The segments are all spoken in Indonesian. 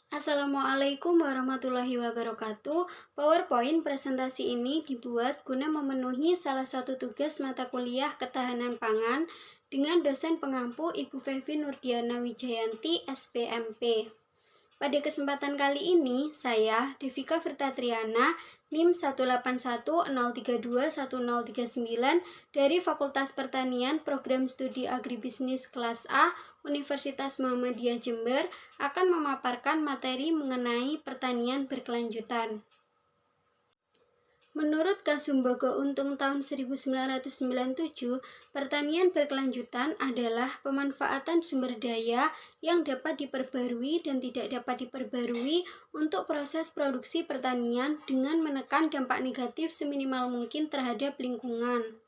Assalamualaikum warahmatullahi wabarakatuh. PowerPoint presentasi ini dibuat guna memenuhi salah satu tugas mata kuliah ketahanan pangan dengan dosen pengampu Ibu Fevi Nurdiana Wijayanti, SPMP. Pada kesempatan kali ini, saya, Devika Firtatriana, NIM 18103210039 dari Fakultas Pertanian Program Studi Agribisnis Kelas A Universitas Muhammadiyah Jember akan memaparkan materi mengenai pertanian berkelanjutan. Menurut Kasumbaga Untung tahun 1997, pertanian berkelanjutan adalah pemanfaatan sumber daya yang dapat diperbarui dan tidak dapat diperbarui untuk proses produksi pertanian dengan menekan dampak negatif seminimal mungkin terhadap lingkungan.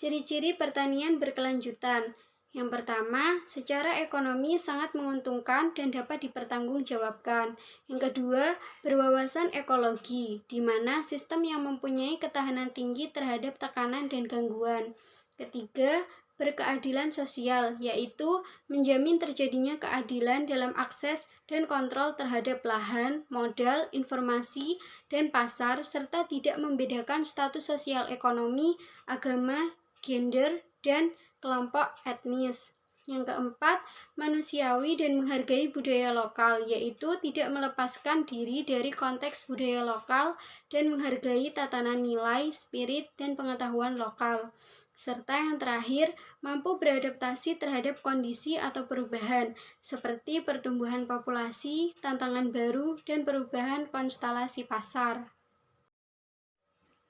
Ciri-ciri pertanian berkelanjutan. Yang pertama, secara ekonomi sangat menguntungkan dan dapat dipertanggungjawabkan. Yang kedua, berwawasan ekologi, di mana sistem yang mempunyai ketahanan tinggi terhadap tekanan dan gangguan. Ketiga, berkeadilan sosial, yaitu menjamin terjadinya keadilan dalam akses dan kontrol terhadap lahan, modal, informasi, dan pasar, serta tidak membedakan status sosial ekonomi, agama, gender, dan kelompok etnis. Yang keempat, manusiawi dan menghargai budaya lokal, yaitu tidak melepaskan diri dari konteks budaya lokal dan menghargai tatanan nilai, spirit, dan pengetahuan lokal. Serta yang terakhir, mampu beradaptasi terhadap kondisi atau perubahan, seperti pertumbuhan populasi, tantangan baru, dan perubahan konstelasi pasar.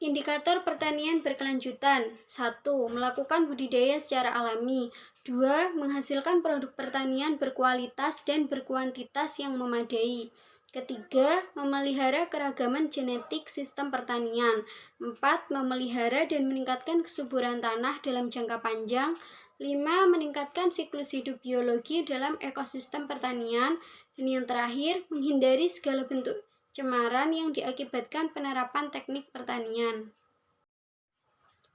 Indikator pertanian berkelanjutan. 1. Melakukan budidaya secara alami. 2. Menghasilkan produk pertanian berkualitas dan berkuantitas yang memadai. Ketiga, memelihara keragaman genetik sistem pertanian. 4. Memelihara dan meningkatkan kesuburan tanah dalam jangka panjang. 5. Meningkatkan siklus hidup biologi dalam ekosistem pertanian. Dan yang terakhir, menghindari segala bentuk cemaran yang diakibatkan penerapan teknik pertanian.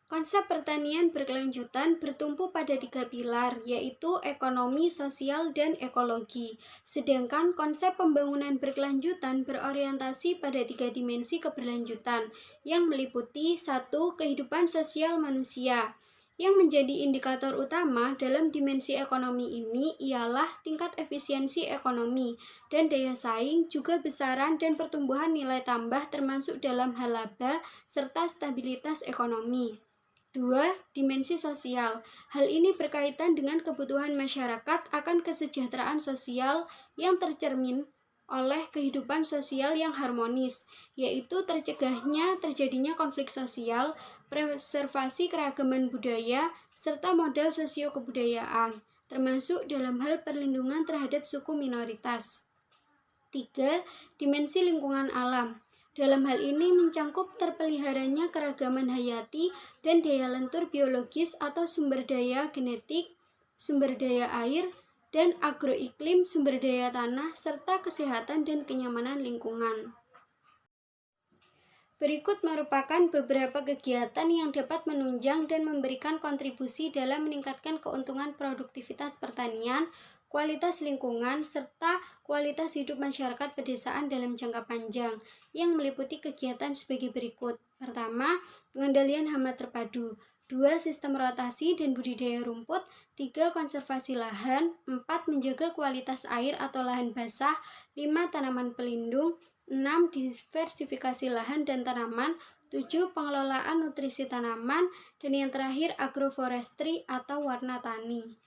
Konsep pertanian berkelanjutan bertumpu pada 3 pilar, yaitu ekonomi, sosial, dan ekologi. Sedangkan konsep pembangunan berkelanjutan berorientasi pada 3 dimensi keberlanjutan, yang meliputi 1. Kehidupan sosial manusia. Yang menjadi indikator utama dalam dimensi ekonomi ini ialah tingkat efisiensi ekonomi dan daya saing, juga besaran dan pertumbuhan nilai tambah termasuk dalam hal laba serta stabilitas ekonomi. 2. Dimensi sosial. Hal ini berkaitan dengan kebutuhan masyarakat akan kesejahteraan sosial yang tercermin oleh kehidupan sosial yang harmonis, yaitu terjadinya konflik sosial, preservasi keragaman budaya, serta modal sosio-kebudayaan, termasuk dalam hal perlindungan terhadap suku minoritas. 3. Dimensi lingkungan alam. Dalam hal ini mencangkup terpeliharanya keragaman hayati dan daya lentur biologis atau sumber daya genetik, sumber daya air, dan agroiklim, sumber daya tanah, serta kesehatan dan kenyamanan lingkungan. Berikut merupakan beberapa kegiatan yang dapat menunjang dan memberikan kontribusi dalam meningkatkan keuntungan produktivitas pertanian, kualitas lingkungan, serta kualitas hidup masyarakat pedesaan dalam jangka panjang, yang meliputi kegiatan sebagai berikut. Pertama, pengendalian hama terpadu. 2. Sistem rotasi dan budidaya rumput. 3. Konservasi lahan. 4. Menjaga kualitas air atau lahan basah. 5. Tanaman pelindung. 6. Diversifikasi lahan dan tanaman. 7. Pengelolaan nutrisi tanaman. Dan yang terakhir, agroforestry atau warna tani.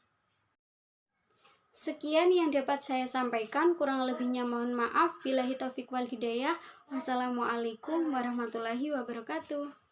Sekian yang dapat saya sampaikan, kurang lebihnya mohon maaf. Billahi taufiq wal hidayah. Wassalamualaikum warahmatullahi wabarakatuh.